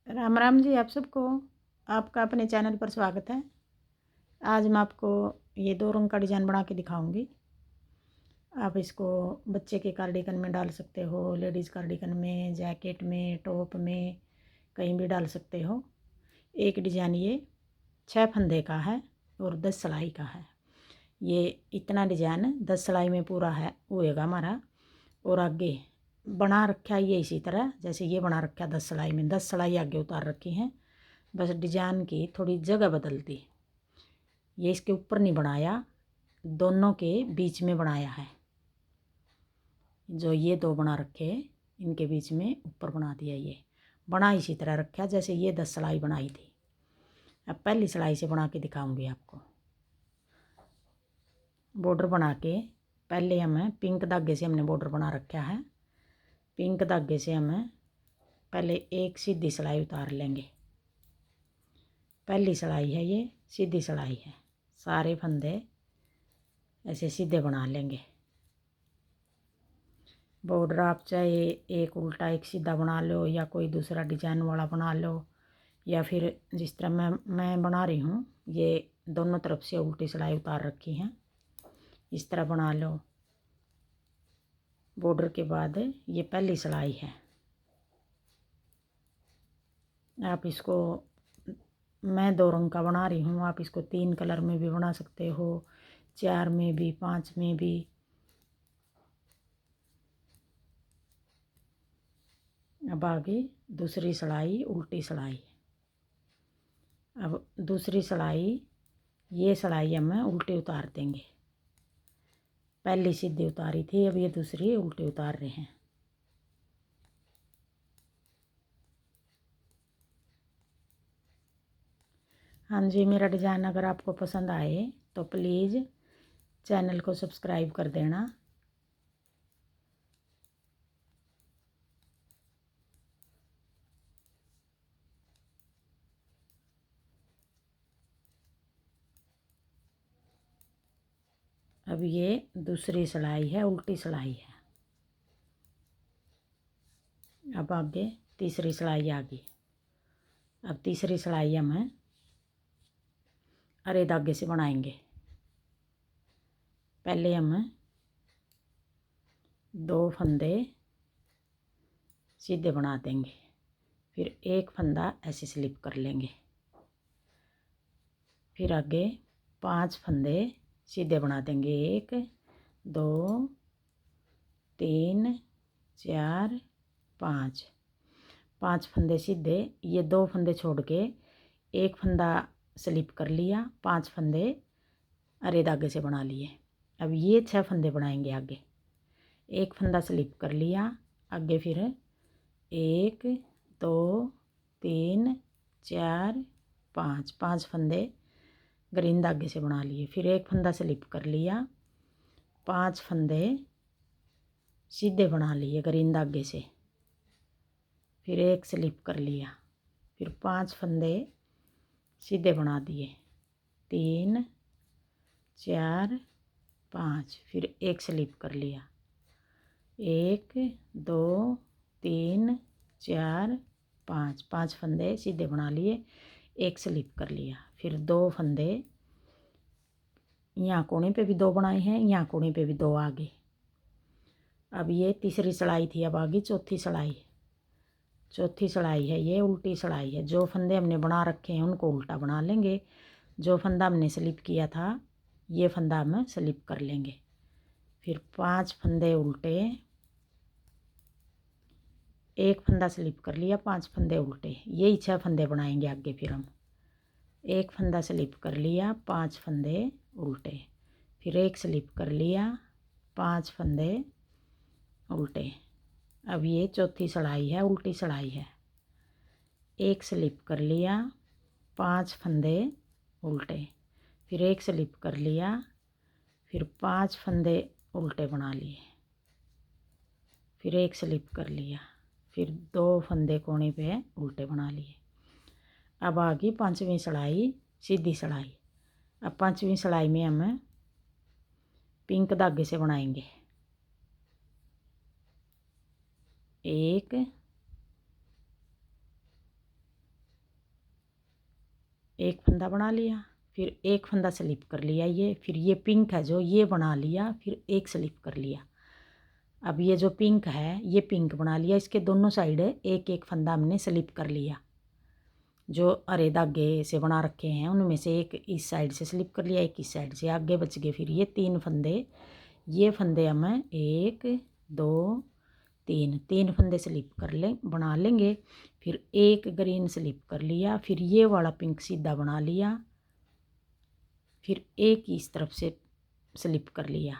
राम राम जी आप सबको। आपका अपने चैनल पर स्वागत है। आज मैं आपको ये 2 रंग का डिज़ाइन बना के दिखाऊंगी। आप इसको बच्चे के कार्डिगन में डाल सकते हो, लेडीज़ कार्डिगन में, जैकेट में, टॉप में, कहीं भी डाल सकते हो। एक डिज़ाइन ये 6 फंदे का है और 10 सिलाई का है। ये इतना डिज़ाइन 10 सिलाई में पूरा है होएगा हमारा। और आगे बना रखा है ये इसी तरह जैसे ये बना रखा है 10 सिलाई में। 10 सिलाई आगे उतार रखी हैं, बस डिजाइन की थोड़ी जगह बदल दी। ये इसके ऊपर नहीं बनाया, दोनों के बीच में बनाया है। जो ये 2 बना रखे इनके बीच में ऊपर बना दिया। ये बना इसी तरह रखा जैसे ये 10 सिलाई बनाई थी। अब पहली सिलाई से बना के दिखाऊंगी आपको। बॉर्डर बना के पहले हमें पिंक धागे से हमने बॉर्डर बना रखा है। पिंक धागे से हमें पहले एक सीधी सिलाई उतार लेंगे। पहली सिलाई है, ये सीधी सिलाई है। सारे फंदे ऐसे सीधे बना लेंगे। बॉर्डर आप चाहे एक उल्टा एक सीधा बना लो या कोई दूसरा डिजाइन वाला बना लो, या फिर जिस तरह मैं बना रही हूँ, ये दोनों तरफ से उल्टी सिलाई उतार रखी हैं, इस तरह बना लो। बॉर्डर के बाद ये पहली सिलाई है। आप इसको, मैं 2 रंग का बना रही हूँ, आप इसको 3 कलर में भी बना सकते हो, 4 में भी, 5 में भी। अब आगे दूसरी सिलाई उल्टी सिलाई। अब दूसरी सिलाई, ये सिलाई हम उल्टी उतार देंगे। पहली सीधी उतारी थी, अब ये दूसरी उल्टी उतार रहे हैं। हाँ जी, मेरा डिज़ाइन अगर आपको पसंद आए तो प्लीज़ चैनल को सब्सक्राइब कर देना। अब ये दूसरी सिलाई है, उल्टी सिलाई है। अब आगे तीसरी सिलाई आ गई। अब तीसरी सिलाई हम अरे धागे से बनाएंगे। पहले हम 2 फंदे सीधे बना देंगे, फिर एक फंदा ऐसे स्लिप कर लेंगे, फिर आगे 5 फंदे सीधे बना देंगे। 1 2 3 4 5। 5 फंदे सीधे, ये 2 फंदे छोड़ के एक फंदा स्लिप कर लिया, 5 फंदे अरे धागे से बना लिए। अब ये 6 फंदे बनाएंगे। आगे एक फंदा स्लिप कर लिया, आगे फिर 1 2 3 4 5। 5 फंदे ग्रीन धागे से बना लिए, फिर एक फंदा स्लिप कर लिया, 5 फंदे सीधे बना लिए ग्रीन धागे से, फिर एक स्लिप कर लिया, फिर 5 फंदे सीधे बना दिए, 3 4 5, फिर एक स्लिप कर लिया, 1 2 3 4 5। 5 फंदे सीधे बना लिए, एक स्लिप कर लिया, फिर 2 फंदे यहाँ कोने पे भी 2 बनाए हैं, यहाँ कोने पे भी 2 आगे। अब ये तीसरी सिलाई थी, अब आगे चौथी सिलाई। चौथी सिलाई है, ये उल्टी सिलाई है। जो फंदे हमने बना रखे हैं उनको उल्टा बना लेंगे। जो फंदा हमने स्लिप किया था ये फंदा हम स्लिप कर लेंगे, फिर 5 फंदे उल्टे, एक फंदा स्लिप कर लिया, 5 फंदे उल्टे, यही 6 फंदे बनाएंगे आगे। फिर हम एक फंदा स्लिप कर लिया, 5 फंदे उल्टे, फिर एक स्लिप कर लिया, 5 फंदे उल्टे। अब ये चौथी सिलाई है, उल्टी सिलाई है। एक स्लिप कर लिया, 5 फंदे उल्टे, फिर एक स्लिप कर लिया, फिर 5 फंदे उल्टे बना लिए, फिर एक स्लिप कर लिया, फिर 2 फंदे कोने पे उल्टे बना लिए। अब आ गई 5वीं सिलाई, सीधी सिलाई। अब 5वीं सिलाई में हम पिंक धागे से बनाएंगे। 1 एक फंदा बना लिया, फिर एक फंदा स्लिप कर लिया ये, फिर ये पिंक है जो ये बना लिया, फिर एक स्लिप कर लिया। अब ये जो पिंक है ये पिंक बना लिया, इसके दोनों साइड एक एक फंदा हमने स्लिप कर लिया। जो अरे धागे से बना रखे हैं उनमें से एक इस साइड से स्लिप कर लिया, एक इस साइड से, आगे बच गए फिर ये 3 फंदे। ये फंदे हम 1 2 3 फंदे स्लिप कर लें, बना लेंगे। फिर एक ग्रीन स्लिप कर लिया, फिर ये वाला पिंक सीधा बना लिया, फिर एक इस तरफ से स्लिप कर लिया।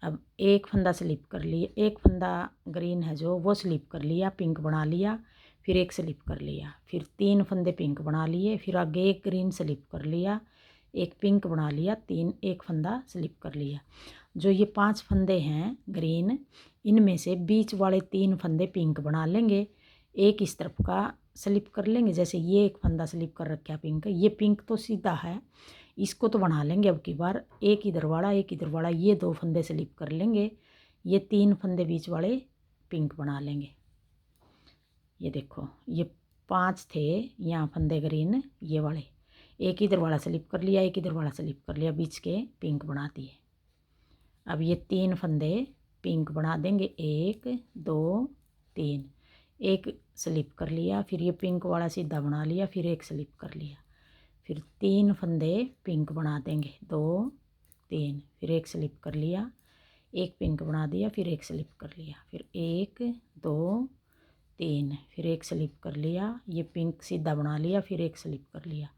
अब एक फंदा स्लिप कर लिया, एक फंदा ग्रीन है जो वो स्लिप कर लिया, पिंक बना लिया, फिर एक स्लिप कर लिया, फिर 3 फंदे पिंक बना लिए, फिर आगे एक ग्रीन स्लिप कर लिया, एक पिंक बना लिया, 3 एक फंदा स्लिप कर लिया। जो ये 5 फंदे हैं ग्रीन, इनमें से बीच वाले 3 फंदे पिंक बना लेंगे, एक इस तरफ का स्लिप कर लेंगे। जैसे ये एक फंदा स्लिप कर रखा पिंक, ये पिंक तो सीधा है, इसको तो बना लेंगे अब की बार, एक इधर वाला एक इधर वाला, ये 2 फंदे स्लिप कर लेंगे, ये 3 फंदे बीच वाले पिंक बना लेंगे। ये देखो ये 5 थे यहाँ फंदे ग्रीन, ये वाले, एक इधर वाला स्लिप कर लिया, एक इधर वाला स्लिप कर लिया, बीच के पिंक बना दिए। अब ये 3 फंदे पिंक बना देंगे, 1 2 3, एक स्लिप कर लिया, फिर ये पिंक वाला सीधा बना लिया, फिर एक स्लिप कर लिया, फिर 3 फंदे पिंक बना देंगे, 2 3, फिर एक स्लिप कर लिया, एक पिंक बना दिया, फिर एक स्लिप कर लिया, फिर 1 2 3, फिर एक स्लिप कर लिया, ये पिंक सीधा बना लिया, फिर एक स्लिप कर लिया,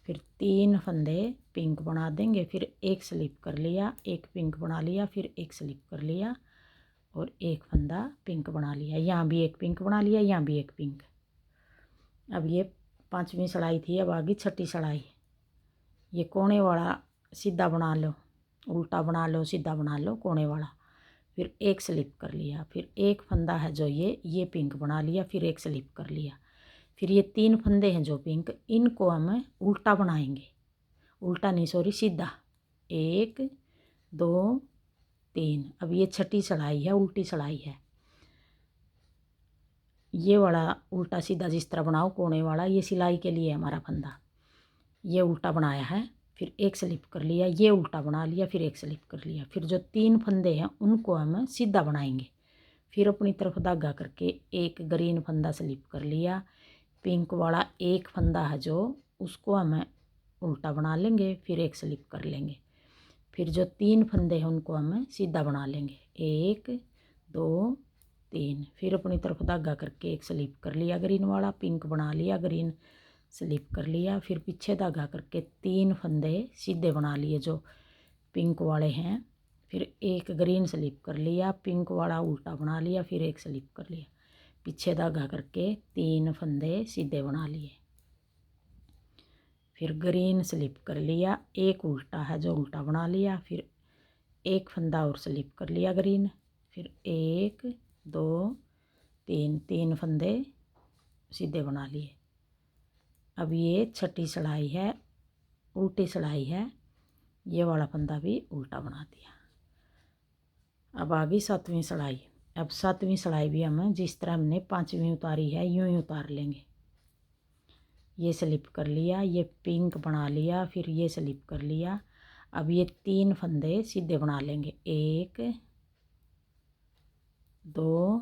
फिर 3 फंदे पिंक बना देंगे, फिर एक स्लिप कर लिया, एक पिंक बना लिया, फिर एक स्लिप कर लिया और एक फंदा पिंक बना लिया। यहाँ भी एक पिंक बना लिया, यहाँ भी एक पिंक। अब ये 5वीं सलाई थी, अब आगे 6ठी सलाई। ये कोने वाला सीधा बना लो, उल्टा बना लो, सीधा बना लो कोने वाला, फिर एक स्लिप कर लिया, फिर एक फंदा है जो ये पिंक बना लिया, फिर एक स्लिप कर लिया, फिर ये 3 फंदे हैं जो पिंक, इनको हम उल्टा बनाएंगे, उल्टा नहीं सॉरी सीधा, 1 2 3। अब ये 6ठी सलाई है, उल्टी सलाई है। ये वाला उल्टा सीधा जिस तरह बनाओ कोने वाला, ये सिलाई के लिए हमारा फंदा, ये उल्टा बनाया है, फिर एक स्लिप कर लिया, ये उल्टा बना लिया, फिर एक स्लिप कर लिया, फिर जो 3 फंदे हैं उनको हम सीधा बनाएंगे। फिर अपनी तरफ धागा करके एक ग्रीन फंदा स्लिप कर लिया, पिंक वाला एक फंदा है जो उसको हम उल्टा बना लेंगे, फिर एक स्लिप कर लेंगे, फिर जो 3 फंदे हैं उनको हम सीधा बना लेंगे, 1 2 3, फिर अपनी तरफ धागा करके एक स्लिप कर लिया ग्रीन वाला, पिंक बना लिया, ग्रीन स्लिप कर लिया, फिर पीछे धागा करके 3 फंदे सीधे बना लिए जो पिंक वाले हैं, फिर एक ग्रीन स्लिप कर लिया, पिंक वाला उल्टा बना लिया, फिर एक स्लिप कर लिया, पीछे धागा करके 3 फंदे सीधे बना लिए, फिर ग्रीन स्लिप कर लिया, एक उल्टा है जो उल्टा बना लिया, फिर एक फंदा और स्लिप कर लिया ग्रीन, फिर 1 2 3 फंदे सीधे बना लिए। अब ये 6ठी सलाई है, उल्टी सलाई है, ये वाला फंदा भी उल्टा बना दिया। अब आ गई 7वीं सलाई। अब 7वीं सलाई भी हम जिस तरह हमने 5वीं उतारी है यूं ही उतार लेंगे। ये स्लिप कर लिया, ये पिंक बना लिया, फिर ये स्लिप कर लिया। अब ये 3 फंदे सीधे बना लेंगे, 1 2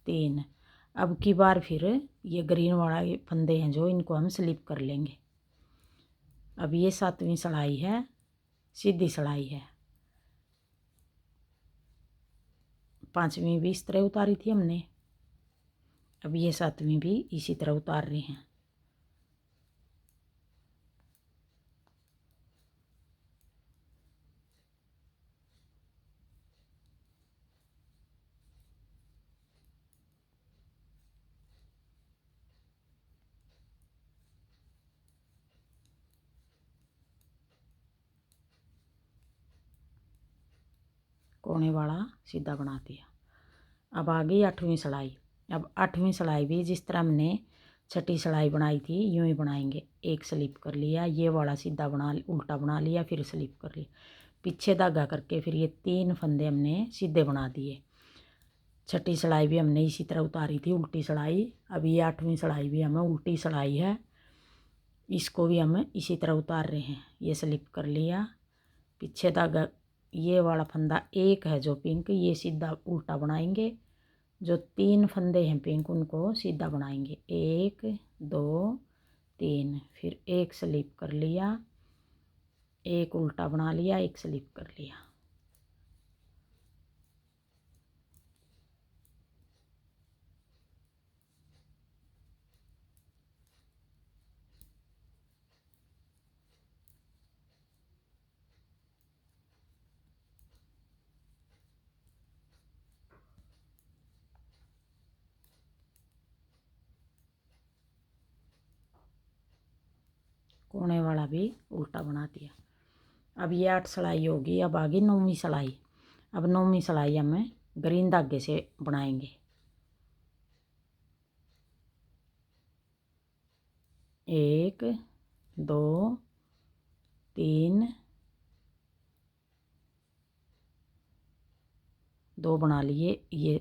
3। अब की बार फिर ये ग्रीन वाला ये फंदे हैं जो इनको हम स्लिप कर लेंगे। अब ये 7वीं सलाई है, सीधी सलाई है। 5वीं भी इस तरह उतारी थी हमने, अब ये 7वीं भी इसी तरह उतार रहे हैं। कोने वाला सीधा बना दिया। अब आ गई 8वीं सलाई। अब 8वीं सलाई भी जिस तरह हमने 6ठी सलाई बनाई थी यूं ही बनाएंगे। एक स्लिप कर लिया, ये वाला सीधा बना उल्टा बना लिया, फिर स्लिप कर लिया, पीछे धागा करके फिर ये 3 फंदे हमने सीधे बना दिए। 6ठी सलाई भी हमने इसी तरह उतारी थी उल्टी सलाई। अब ये 8वीं सलाई भी हमें उल्टी सलाई है। इसको भी हम इसी तरह उतार रहे हैं। ये स्लिप कर लिया, पीछे धागा, ये वाला फंदा एक है जो पिंक, ये सीधा उल्टा बनाएंगे। जो 3 फंदे हैं पिंक उनको सीधा बनाएंगे, 1 2 3, फिर एक स्लिप कर लिया, एक उल्टा बना लिया, एक स्लिप कर लिया। कोने वाला भी उल्टा बना दिया। अब ये 8 सिलाई होगी। अब आगे 9वीं सिलाई। अब 9वीं सिलाई हमें ग्रीन धागे से बनाएंगे। 1 2 3, 2 बना लिए। ये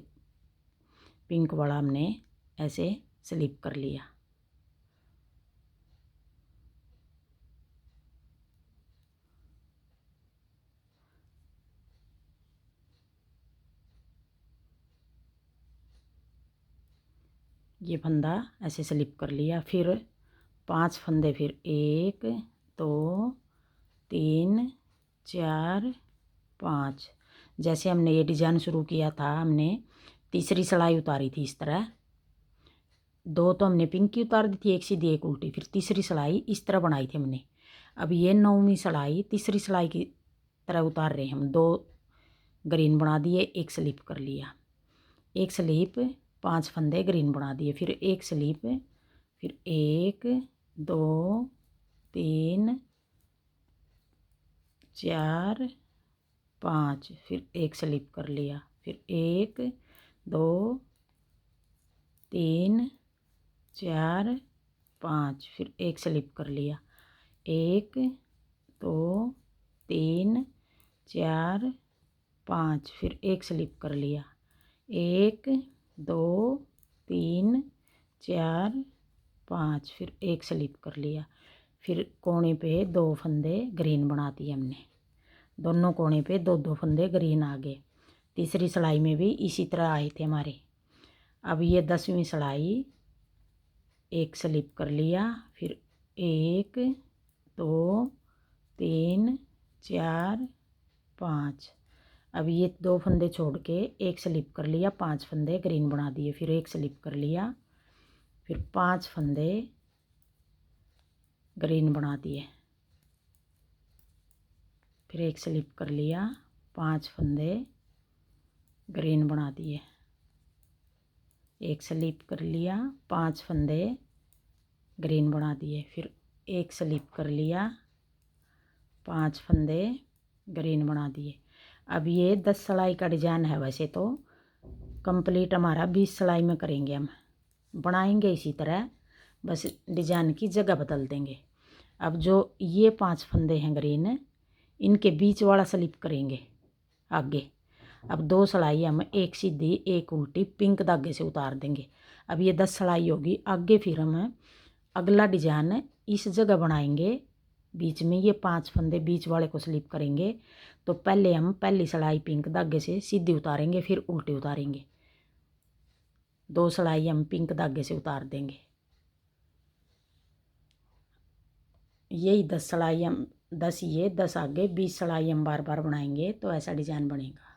पिंक वाला हमने ऐसे स्लिप कर लिया। ये फंदा ऐसे स्लिप कर लिया। फिर 5 फंदे, फिर 1 2 3 4 5। जैसे हमने ये डिजाइन शुरू किया था, हमने तीसरी सिलाई उतारी थी इस तरह। 2 तो हमने पिंक की उतार दी थी, एक सीधी एक उल्टी, फिर तीसरी सिलाई इस तरह बनाई थी हमने। अब ये 9वीं सिलाई तीसरी सिलाई की तरह उतार रहे हैं हम। 2 ग्रीन बना दिए, एक स्लिप कर लिया, एक स्लिप, 5 फंदे ग्रीन बना दिए, फिर एक स्लिप, फिर 1 2 3 4 5, फिर एक स्लिप कर लिया, फिर 1 2 3 4 5, फिर एक स्लिप कर लिया, 1 2 3 4 5, फिर एक स्लिप कर लिया, 1 2 3 4 5, फिर एक स्लिप कर लिया। फिर कोने पे 2 फंदे ग्रीन बना दिए हमने। दोनों कोने पे 2 फंदे ग्रीन आ गए। तीसरी सिलाई में भी इसी तरह आए थे हमारे। अब ये 10वीं सिलाई, एक स्लिप कर लिया, फिर 1 2 3 4 5। अब ये 2 फंदे छोड़ के एक स्लिप कर लिया, 5 फंदे ग्रीन बना दिए, फिर एक स्लिप कर लिया, फिर 5 फंदे ग्रीन बना दिए, फिर एक स्लिप कर लिया, 5 फंदे ग्रीन बना दिए, एक स्लिप कर लिया, 5 फंदे ग्रीन बना दिए, फिर एक स्लिप कर लिया, 5 फंदे ग्रीन बना दिए। अब ये 10 सिलाई का डिजाइन है। वैसे तो कंप्लीट हमारा 20 सिलाई में करेंगे हम, बनाएंगे इसी तरह, बस डिजाइन की जगह बदल देंगे। अब जो ये 5 फंदे हैं ग्रीन, इनके बीच वाला स्लिप करेंगे आगे। अब 2 सिलाई हम एक सीधी एक उल्टी पिंक धागे से उतार देंगे। अब ये 10 सिलाई होगी। आगे फिर हम अगला डिजाइन इस जगह बनाएंगे, बीच में ये 5 फंदे बीच वाले को स्लिप करेंगे। तो पहले हम पहली सिलाई पिंक धागे से सीधी उतारेंगे, फिर उल्टी उतारेंगे। 2 सिलाई हम पिंक धागे से उतार देंगे। यही 10 सिलाई हम 10 ये 10 आगे 20 सिलाई हम बार बार बनाएंगे, तो ऐसा डिजाइन बनेगा।